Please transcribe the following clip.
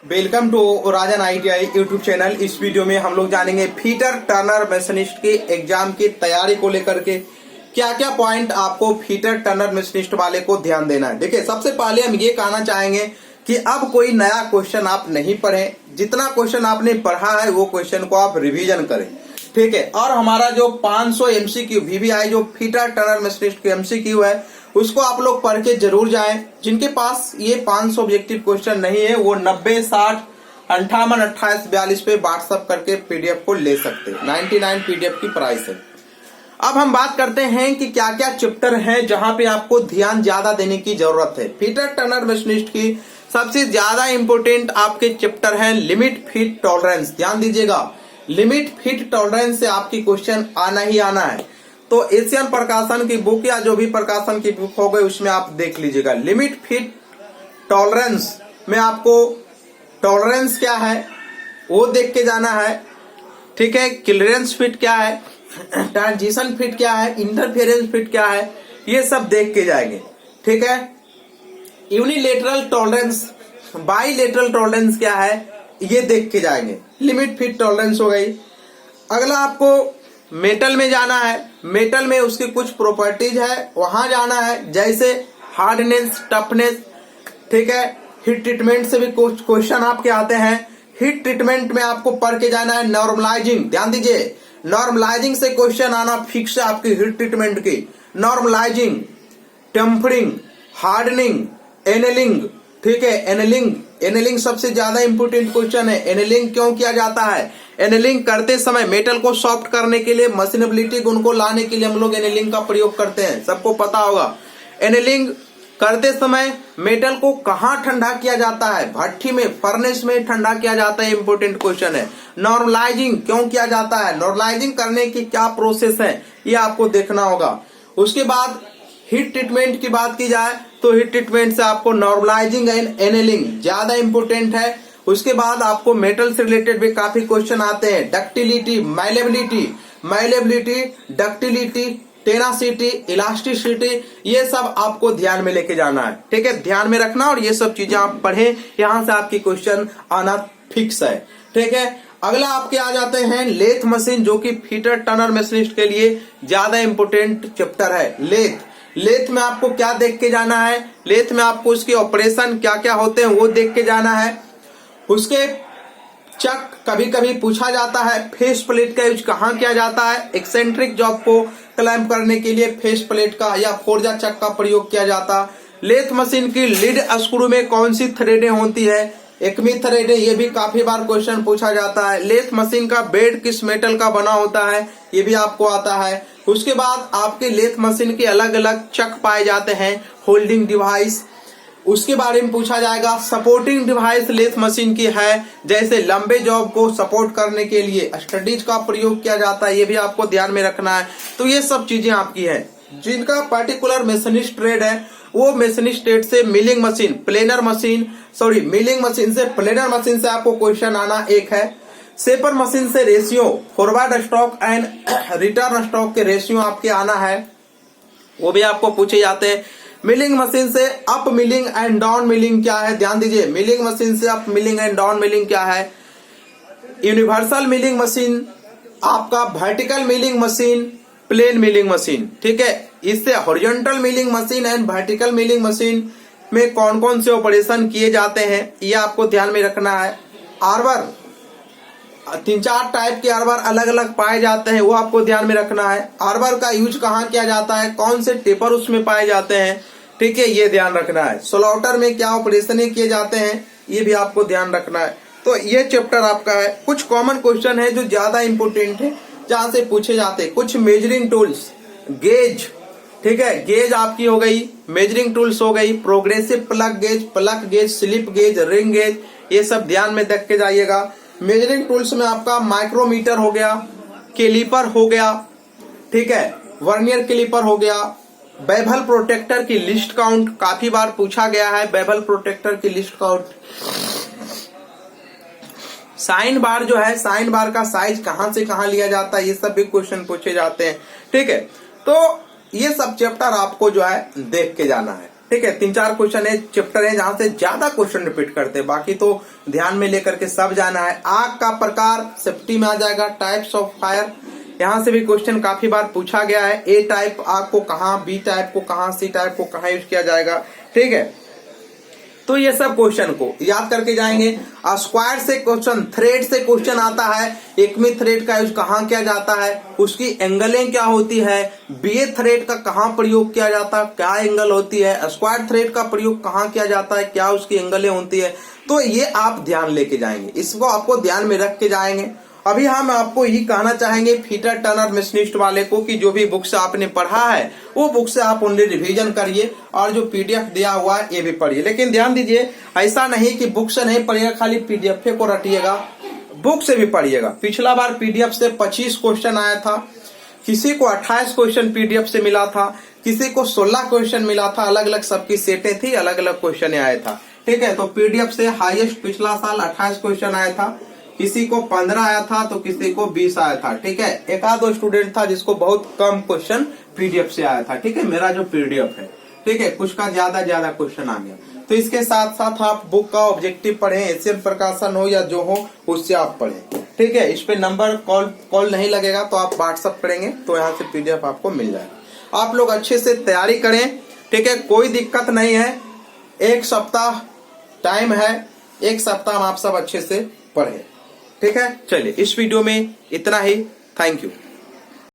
Welcome to Rajan ITI YouTube channel. इस video में हम लोग जानेंगे फीटर टर्नर मशीनिस्ट के एग्जाम की तैयारी को लेकर के क्या क्या पॉइंट आपको फीटर टर्नर मशीनिस्ट वाले को ध्यान देना है। देखिए, सबसे पहले हम ये कहना चाहेंगे कि अब कोई नया क्वेश्चन आप नहीं पढ़ें, जितना क्वेश्चन आपने पढ़ा है वो क्वेश्चन को आप रिवीजन करें, ठीक है। और हमारा जो 500 MCQ VBI जो फीटर टर्नर मशीनिस्ट की MCQ है उसको आप लोग पढ़ के जरूर जाएं। जिनके पास ये 500 ऑब्जेक्टिव क्वेश्चन नहीं है वो 90 60 58 28 42 पे व्हाट्सएप करके PDF को ले सकते हैं। 99 PDF की प्राइस है। अब हम बात करते हैं कि क्या क्या चैप्टर हैं जहां पे आपको ध्यान ज्यादा देने की जरूरत है। फीटर टर्नर मशीनिस्ट की सबसे ज्यादा इंपोर्टेंट आपके चैप्टर हैं लिमिट फिट टॉलरेंस। ध्यान दीजिएगा, लिमिट फिट टॉलरेंस से आपकी क्वेश्चन आना ही आना है। तो एशियन प्रकाशन की बुक या जो भी प्रकाशन की बुक हो गई उसमें आप देख लीजिएगा। लिमिट फिट टॉलरेंस में आपको टॉलरेंस क्या है वो देख के जाना है, ठीक है। क्लियरेंस फिट क्या है, ट्रांजिशन फिट क्या है, इंटरफेरेंस फिट क्या है, ये सब देख के जाएंगे, ठीक है। यूनिलेटरल टॉलरेंस, बाईलेटरल टॉलरेंस क्या है ये देख के जाएंगे। लिमिट फिट टॉलरेंस हो गई। अगला आपको मेटल में जाना है। मेटल में उसकी कुछ प्रॉपर्टीज है, वहां जाना है, जैसे हार्डनेस, टफनेस, ठीक है। हीट ट्रीटमेंट से भी कुछ क्वेश्चन आपके आते हैं। हीट ट्रीटमेंट में आपको पढ़ के जाना है नॉर्मलाइजिंग। ध्यान दीजिए, नॉर्मलाइजिंग से क्वेश्चन आना फिक्स है आपकी हीट ट्रीटमेंट की। नॉर्मलाइजिंग, टेम्परिंग, हार्डनिंग, एनेलिंग, ठीक है। एनेलिंग सबसे ज्यादा इंपोर्टेंट क्वेश्चन है। एनेलिंग क्यों किया जाता है? एनेलिंग करते समय मेटल को सॉफ्ट करने के लिए, मशीनेबिलिटी गुण को लाने के लिए हम लोग एनेलिंग का प्रयोग करते हैं, सबको पता होगा। एनेलिंग करते समय मेटल को कहाँ ठंडा किया जाता है? भट्ठी में, फर्नेस में ठंडा किया जाता है, इंपोर्टेंट क्वेश्चन है। नॉर्मलाइजिंग क्यों किया जाता है? नॉर्मलाइजिंग करने की क्या प्रोसेस है ये आपको देखना होगा। उसके बाद हीट ट्रीटमेंट की बात की जाए तो हीट ट्रीटमेंट से आपको नॉर्मलाइजिंग एंड एनेलिंग ज्यादा इंपोर्टेंट है। उसके बाद आपको मेटल से रिलेटेड भी काफी क्वेश्चन आते हैं। डक्टिलिटी, माइलेबिलिटी, डक्टिलिटी, टेनासिटी, इलास्टिसिटी, ये सब आपको ध्यान में लेके जाना है, ठीक है। ध्यान में रखना और ये सब चीजें आप पढ़ें, यहां से आपकी क्वेश्चन आना फिक्स है, ठीक है। अगला आपके आ जाते हैं लेथ मशीन, जो कि फीटर टर्नर मशीनिस्ट के लिए ज्यादा इंपोर्टेंट चैप्टर है। लेथ में आपको क्या देख के जाना है? लेथ में आपको उसके ऑपरेशन क्या क्या होते हैं वो देख के जाना है। उसके चक कभी कभी पूछा जाता है। फेस प्लेट का यूज कहाँ किया जाता है? एक्सेंट्रिक जॉब को क्लैंप करने के लिए फेस प्लेट का या फोर्जा चक का प्रयोग किया जाता है। लेथ मशीन की लीड स्क्रू में कौन सी थ्रेडें होती है? एकमी थ्रेडें, ये भी काफी बार क्वेश्चन पूछा जाता है। लेथ मशीन का बेड किस मेटल का बना होता है? ये भी आपको आता है। उसके बाद आपके लेथ मशीन के अलग अलग चक पाए जाते हैं। होल्डिंग डिवाइस, उसके बारे में पूछा जाएगा। सपोर्टिंग डिवाइस लेथ मशीन की है, जैसे लंबे जॉब को सपोर्ट करने के लिए स्टडीज का प्रयोग किया जाता है, ये भी आपको ध्यान में रखना है। तो ये सब चीजें आपकी है। जिनका पर्टिकुलर मशीनिस्ट ट्रेड है वो मशीनिस्ट ट्रेड से मिलिंग मशीन, मिलिंग मशीन से प्लेनर मशीन से आपको क्वेश्चन आना एक है। सेपर मशीन से ratio, forward stock and return stock के रेशियो आपके आना है, वो भी आपको पूछे जाते हैं। मिलिंग मशीन से up milling and down milling क्या है? ध्यान दीजिए, मिलिंग मशीन से up milling and down milling क्या है? यूनिवर्सल मिलिंग मशीन, आपका vertical milling machine, plane milling machine, ठीक है। इससे horizontal milling machine and vertical milling machine में कौन कौन से ऑपरेशन किए जाते हैं ये आपको ध्यान में रखना है। आर्बर, 3-4 टाइप के आर्बर अलग अलग पाए जाते हैं, वो आपको ध्यान में रखना है। आर्बर का यूज कहाँ किया जाता है? कौन से टेपर उसमें पाए जाते हैं, ठीक है, ये ध्यान रखना है। स्लॉटर में क्या ऑपरेशन किए जाते हैं ये भी आपको ध्यान रखना है। तो ये चैप्टर आपका है। कुछ कॉमन क्वेश्चन है जो ज्यादा इंपोर्टेंट है, जहां से पूछे जाते हैं। कुछ मेजरिंग टूल्स, गेज, ठीक है, गेज आपकी हो गई, मेजरिंग टूल्स हो गई, progressive plug gauge, slip gauge, ring gauge, ये सब ध्यान में रख के जाइएगा। मेजरिंग टूल्स में आपका माइक्रोमीटर हो गया, कैलिपर हो गया, ठीक है, वर्नियर कैलिपर हो गया। बेवल प्रोटेक्टर की लिस्ट काउंट काफी बार पूछा गया है। बेवल प्रोटेक्टर की लिस्ट काउंट। साइन बार जो है, साइन बार का साइज कहां से कहां लिया जाता है, ये सब भी क्वेश्चन पूछे जाते हैं, ठीक है। तो ये सब चैप्टर आपको जो है देख के जाना है। ठीक है, 3-4 क्वेश्चन है, चैप्टर है जहां से ज्यादा क्वेश्चन रिपीट करते हैं, बाकी तो ध्यान में लेकर के सब जाना है। आग का प्रकार सेफ्टी में आ जाएगा, टाइप्स ऑफ फायर, यहां से भी क्वेश्चन काफी बार पूछा गया है। ए टाइप आग को कहाँ, बी टाइप को कहाँ, सी टाइप को कहाँ यूज किया जाएगा, ठीक है। तो ये सब क्वेश्चन को याद करके जाएंगे। स्क्वायर से क्वेश्चन, थ्रेड से क्वेश्चन आता है, एक में थ्रेड का यूज कहाँ किया जाता है, उसकी एंगलें क्या होती है, बीए थ्रेड का कहाँ प्रयोग किया जाता है, क्या एंगल होती है, स्क्वायर थ्रेड का प्रयोग कहाँ किया जाता है, क्या उसकी एंगलें होती है। तो ये आप ध्यान लेके जाएंगे, इसको आपको ध्यान में रख के जाएंगे। अभी हम आपको यही कहना चाहेंगे फीटर टर्नर मशीनिस्ट वाले को कि जो भी बुक से आपने पढ़ा है वो बुक से आप ओनली रिवीजन करिए और जो पीडीएफ दिया हुआ है ये भी पढ़िए। लेकिन ध्यान दीजिए, ऐसा नहीं कि बुक से नहीं पढ़िएगा, खाली पीडीएफ को रटिएगा, बुक से भी पढ़िएगा। पिछला बार पीडीएफ से 25 क्वेश्चन आया था, किसी को 28 क्वेश्चन पीडीएफ से मिला था, किसी को 16 क्वेश्चन मिला था, अलग अलग सबकी सेटें थी, अलग अलग क्वेश्चन आया था, ठीक है। तो पीडीएफ से हाईएस्ट पिछला साल 28 क्वेश्चन आया था, किसी को 15 आया था तो किसी को 20 आया था, ठीक है। एक आध दो स्टूडेंट था जिसको बहुत कम क्वेश्चन पीडीएफ से आया था, ठीक है, मेरा जो पीडीएफ है, ठीक है, कुछ का ज्यादा क्वेश्चन आ गया। तो इसके साथ साथ आप बुक का ऑब्जेक्टिव पढ़ें, एशियन प्रकाशन हो या जो हो उससे आप पढ़ें, ठीक है। इस पे नंबर कॉल नहीं लगेगा तो आप व्हाट्सएप करेंगे तो यहाँ से पीडीएफ आपको मिल जाएगा। आप लोग अच्छे से तैयारी करें, ठीक है, कोई दिक्कत नहीं है, 1 सप्ताह टाइम है, 1 सप्ताह में आप सब अच्छे से पढ़े, ठीक है। चलिए इस वीडियो में इतना ही, थैंक यू।